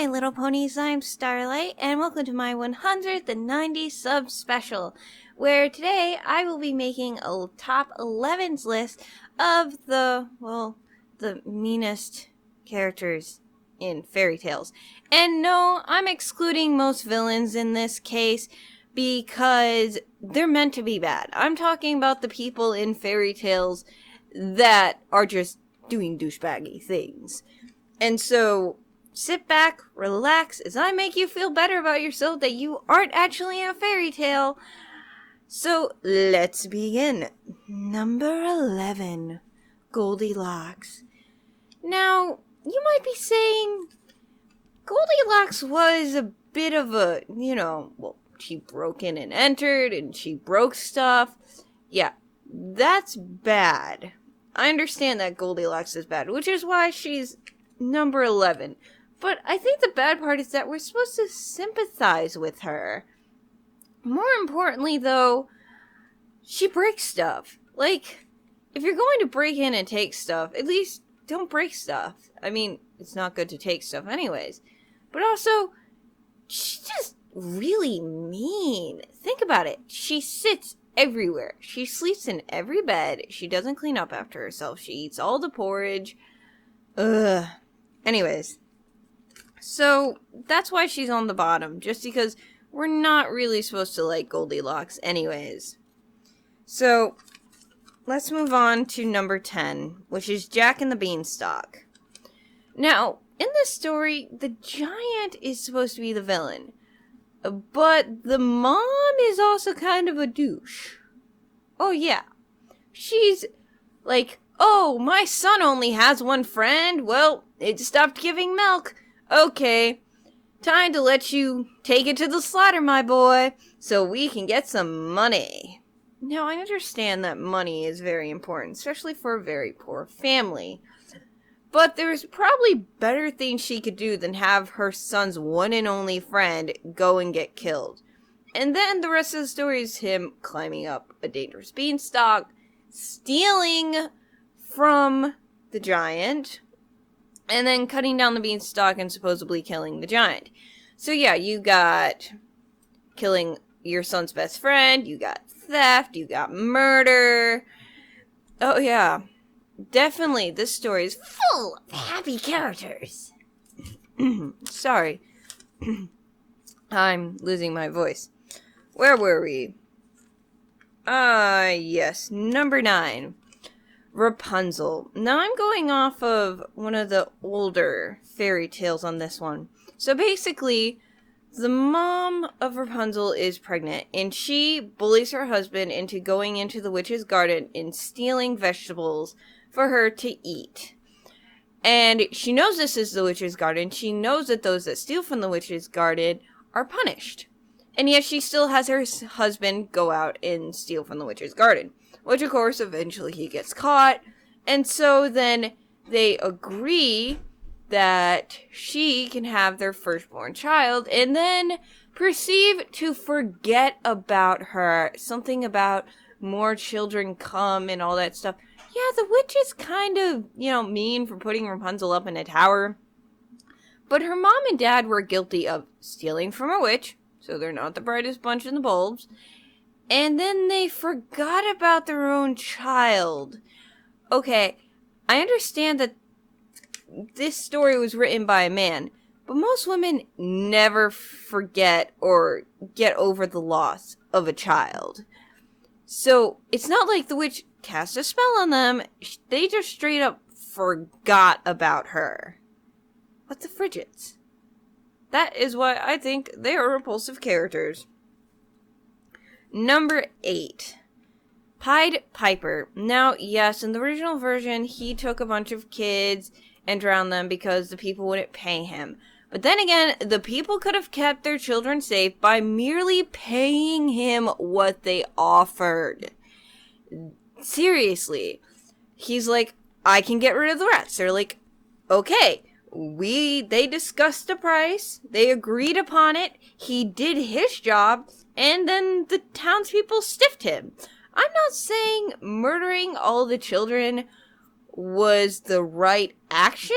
my little ponies, I'm Starlight, and welcome to my 190 sub special, where today I will be making a top 11s list of the meanest characters in fairy tales. And no, I'm excluding most villains in this case because they're meant to be bad. I'm talking about the people in fairy tales that are just doing douchebaggy things. And so, sit back, relax, as I make you feel better about yourself that you aren't actually in a fairy tale. So, let's begin. Number 11, Goldilocks. Now, you might be saying, Goldilocks was a bit of a, she broke in and entered, and she broke stuff. Yeah, that's bad. I understand that Goldilocks is bad, which is why she's number 11. But I think the bad part is that we're supposed to sympathize with her. More importantly, though, she breaks stuff. Like, if you're going to break in and take stuff, at least don't break stuff. I mean, it's not good to take stuff anyways. But also, she's just really mean. Think about it. She sits everywhere. She sleeps in every bed. She doesn't clean up after herself. She eats all the porridge. Ugh. Anyways, so that's why she's on the bottom, just because we're not really supposed to like Goldilocks anyways. So, let's move on to number 10, which is Jack and the Beanstalk. Now, in this story, the giant is supposed to be the villain, but the mom is also kind of a douche. Oh yeah, she's like, oh, my son only has one friend. Well, it stopped giving milk. Okay, time to let you take it to the slaughter, my boy, so we can get some money. Now, I understand that money is very important, especially for a very poor family. But there's probably better things she could do than have her son's one and only friend go and get killed. And then the rest of the story is him climbing up a dangerous beanstalk, stealing from the giant, and then cutting down the beanstalk and supposedly killing the giant. So yeah, you got killing your son's best friend, you got theft, you got murder. Oh yeah, definitely this story is full of happy characters. Sorry. I'm losing my voice. Where were we? Yes, number 9. Rapunzel. Now I'm going off of one of the older fairy tales on this one. So basically, the mom of Rapunzel is pregnant, and she bullies her husband into going into the witch's garden and stealing vegetables for her to eat. And she knows this is the witch's garden. She knows that those that steal from the witch's garden are punished. And yet she still has her husband go out and steal from the witch's garden. Which, of course, eventually he gets caught. And so then they agree that she can have their firstborn child. And then proceed to forget about her. Something about more children come and all that stuff. Yeah, the witch is kind of, mean for putting Rapunzel up in a tower. But her mom and dad were guilty of stealing from a witch. So they're not the brightest bunch in the bulbs. And then they forgot about their own child. Okay, I understand that this story was written by a man, but most women never forget or get over the loss of a child. So it's not like the witch cast a spell on them. They just straight up forgot about her. What the frigets? That is why I think they are repulsive characters. Number 8. Pied Piper. Now, yes, in the original version, he took a bunch of kids and drowned them because the people wouldn't pay him. But then again, the people could have kept their children safe by merely paying him what they offered. Seriously. He's like, I can get rid of the rats. They're like, okay. They discussed a price. They agreed upon it. He did his job. And then the townspeople stiffed him. I'm not saying murdering all the children was the right action.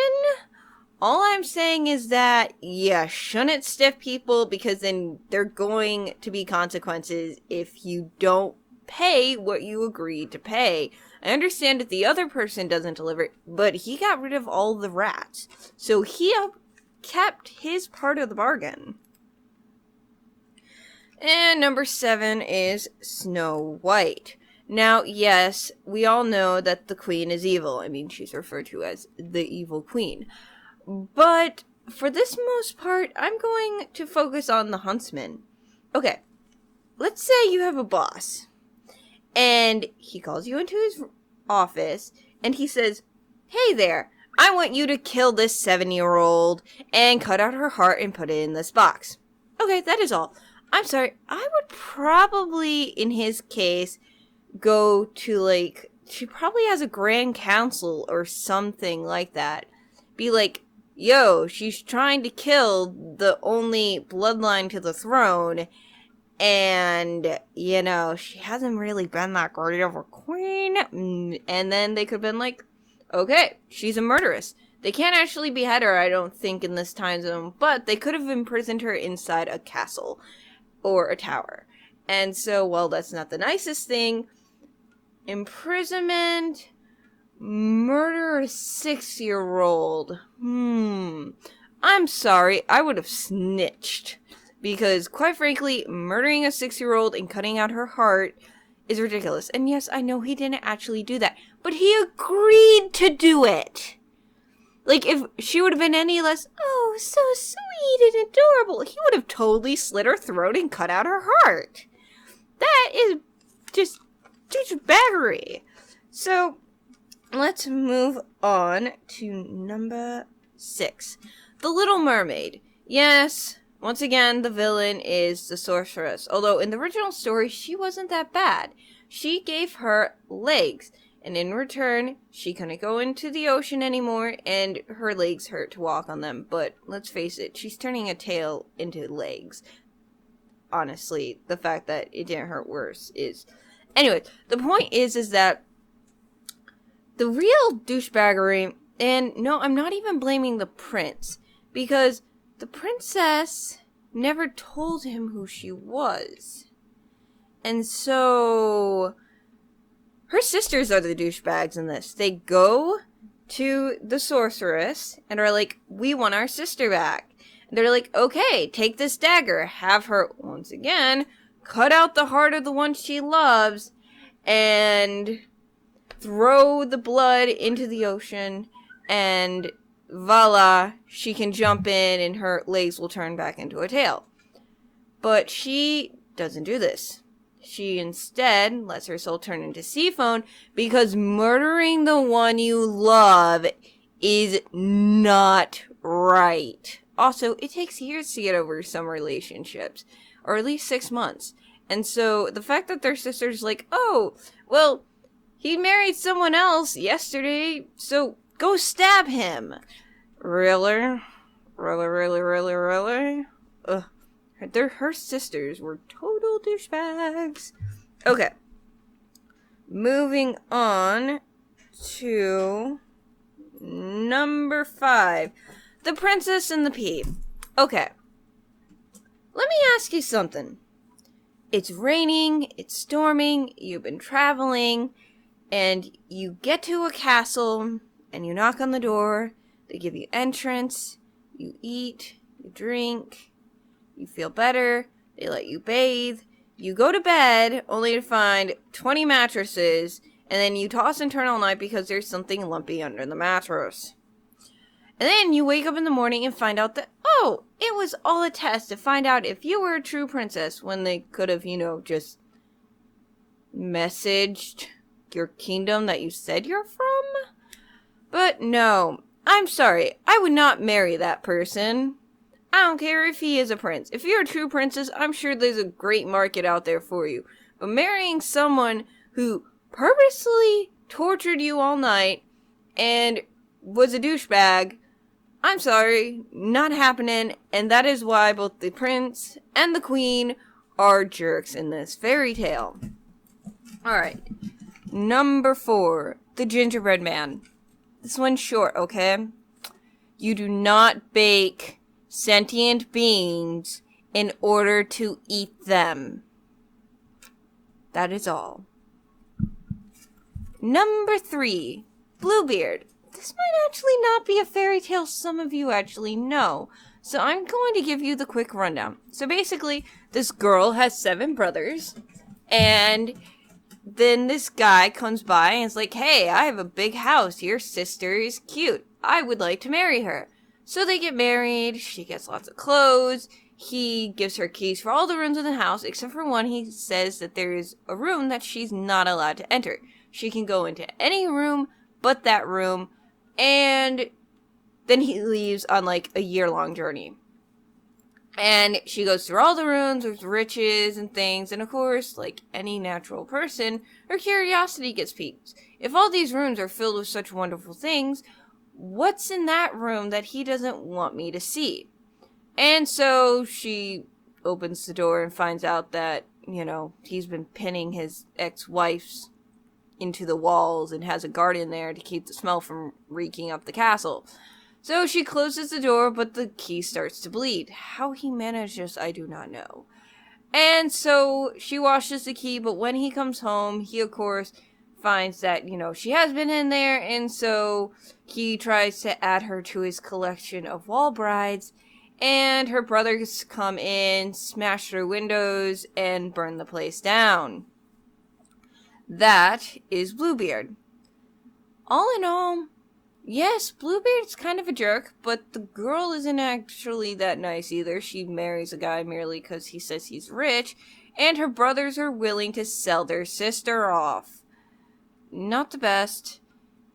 All I'm saying is that you shouldn't stiff people because then there are going to be consequences if you don't pay what you agreed to pay. I understand that the other person doesn't deliver, but he got rid of all the rats. So he kept his part of the bargain. And number 7 is Snow White. Now, yes, we all know that the queen is evil. I mean, she's referred to as the evil queen. But for this most part, I'm going to focus on the huntsman. Okay, let's say you have a boss, and he calls you into his office, and he says, "Hey there, I want you to kill this 7-year-old and cut out her heart and put it in this box." Okay, that is all. I'm sorry, I would probably, in his case, go to, she probably has a grand council or something like that. Be like, yo, she's trying to kill the only bloodline to the throne, and, she hasn't really been that great of a queen. And then they could have been like, okay, she's a murderess. They can't actually behead her, I don't think, in this time zone, but they could have imprisoned her inside a castle or a tower. And so, while that's not the nicest thing, imprisonment, murder a 6-year-old. I'm sorry, I would have snitched. Because, quite frankly, murdering a 6-year-old and cutting out her heart is ridiculous. And yes, I know he didn't actually do that, but he agreed to do it. Like, if she would have been any less, oh, so sweet and adorable, he would have totally slit her throat and cut out her heart. That is just douchebaggery. So, let's move on to number 6. The Little Mermaid. Yes, once again, the villain is the sorceress. Although, in the original story, she wasn't that bad. She gave her legs. And in return, she couldn't go into the ocean anymore, and her legs hurt to walk on them. But let's face it, she's turning a tail into legs. Honestly, the fact that it didn't hurt worse is... Anyway, the point is that the real douchebaggery, and no, I'm not even blaming the prince, because the princess never told him who she was. And so... her sisters are the douchebags in this. They go to the sorceress and are like, we want our sister back. And they're like, okay, take this dagger. Have her, once again, cut out the heart of the one she loves and throw the blood into the ocean. And voila, she can jump in and her legs will turn back into a tail. But she doesn't do this. She instead lets her soul turn into Seafoam because murdering the one you love is not right. Also, it takes years to get over some relationships, or at least 6 months. And so the fact that their sister's like, oh, well, he married someone else yesterday, so go stab him. Really? Really? Ugh. Her sisters were total douchebags. Okay. Moving on to number 5. The Princess and the Pea. Okay. Let me ask you something. It's raining, it's storming, you've been traveling, and you get to a castle, and you knock on the door, they give you entrance, you eat, you drink, you feel better, they let you bathe, you go to bed only to find 20 mattresses, and then you toss and turn all night because there's something lumpy under the mattress. And then you wake up in the morning and find out that, oh, it was all a test to find out if you were a true princess when they could have, just messaged your kingdom that you said you're from. But no, I'm sorry, I would not marry that person. I don't care if he is a prince. If you're a true princess, I'm sure there's a great market out there for you. But marrying someone who purposely tortured you all night and was a douchebag, I'm sorry, not happening. And that is why both the prince and the queen are jerks in this fairy tale. Alright, number 4, the gingerbread man. This one's short, okay? You do not bake sentient beings in order to eat them. That is all. Number 3, Bluebeard. This might actually not be a fairy tale some of you actually know. So I'm going to give you the quick rundown. So basically, this girl has 7 brothers, and then this guy comes by and is like, hey, I have a big house. Your sister is cute. I would like to marry her. So they get married. She gets lots of clothes. He gives her keys for all the rooms in the house, except for one. He says that there is a room that she's not allowed to enter. She can go into any room but that room, and then he leaves on like a year-long journey. And she goes through all the rooms with riches and things, and of course, like any natural person, her curiosity gets piqued. If all these rooms are filled with such wonderful things, what's in that room that he doesn't want me to see? And so she opens the door and finds out that, he's been pinning his ex-wife's into the walls and has a guard in there to keep the smell from reeking up the castle. So she closes the door, but the key starts to bleed. How he managed this, I do not know. And so she washes the key, but when he comes home, he, of course, finds that, she has been in there, and so he tries to add her to his collection of wall brides, and her brothers come in, smash through windows, and burn the place down. That is Bluebeard. All in all, yes, Bluebeard's kind of a jerk, but the girl isn't actually that nice either. She marries a guy merely because he says he's rich, and her brothers are willing to sell their sister off. Not the best,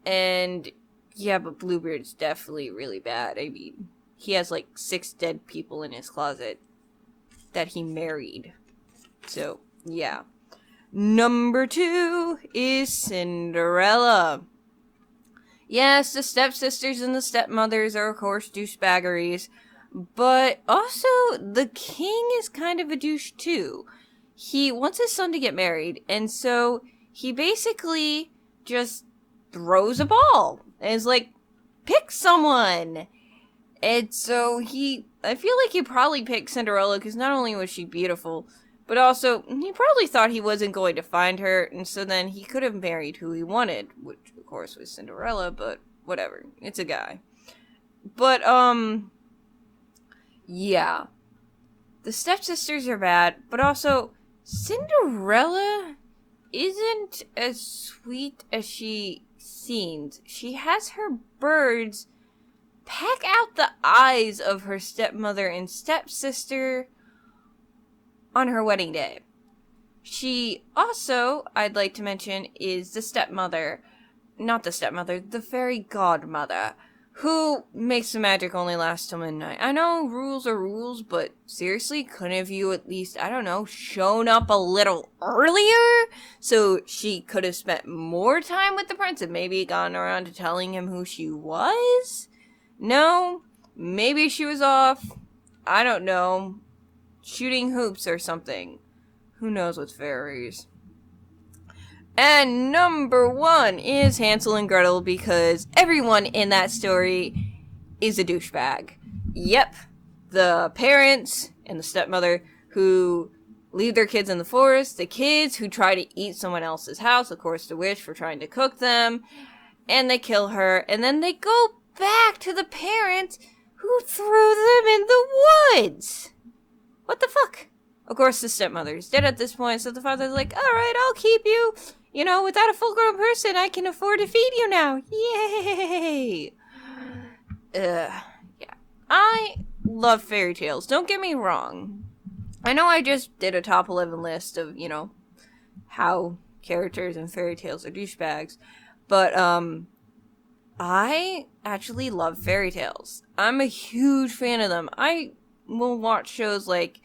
and yeah, but Bluebeard's definitely really bad. I mean, he has like 6 dead people in his closet that he married. So, yeah. Number 2 is Cinderella. Yes, the stepsisters and the stepmothers are, of course, douchebaggeries, but also the king is kind of a douche, too. He wants his son to get married, and so he basically just throws a ball and is like, pick someone. And so I feel like he probably picked Cinderella because not only was she beautiful, but also, he probably thought he wasn't going to find her, and so then he could have married who he wanted, which, of course, was Cinderella, but whatever. It's a guy. But, yeah. The stepsisters are bad, but also, Cinderella isn't as sweet as she seems. She has her birds peck out the eyes of her stepmother and stepsister on her wedding day. She also, I'd like to mention, is the stepmother. Not the stepmother, the fairy godmother, who makes the magic only last till midnight. I know rules are rules, but seriously, couldn't have you at least, I don't know, shown up a little earlier so she could have spent more time with the prince and maybe gotten around to telling him who she was? No, maybe she was off, I don't know, shooting hoops or something. Who knows with fairies? And number 1 is Hansel and Gretel, because everyone in that story is a douchebag. Yep, the parents and the stepmother who leave their kids in the forest, the kids who try to eat someone else's house, of course the witch for trying to cook them, and they kill her, and then they go back to the parents who threw them in the woods. What the fuck? Of course, the stepmother's dead at this point, so the father's like, alright, I'll keep you. Without a full-grown person, I can afford to feed you now. Yay! Yeah. I love fairy tales. Don't get me wrong. I know I just did a top 11 list of, how characters in fairy tales are douchebags. But, I actually love fairy tales. I'm a huge fan of them. I will watch shows like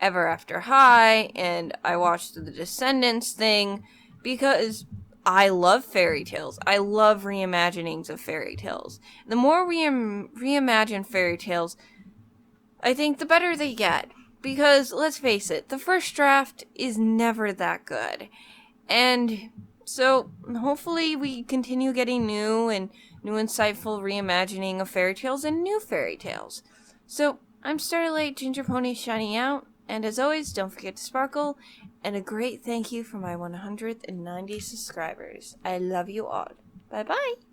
Ever After High, and I watched the Descendants thing, because I love fairy tales. I love reimaginings of fairy tales. The more we reimagine fairy tales, I think the better they get. Because, let's face it, the first draft is never that good. And so, hopefully we continue getting new and new insightful reimagining of fairy tales and new fairy tales. So, I'm Starlight Ginger Pony shining out, and as always, don't forget to sparkle, and a great thank you for my 190 subscribers. I love you all. Bye-bye!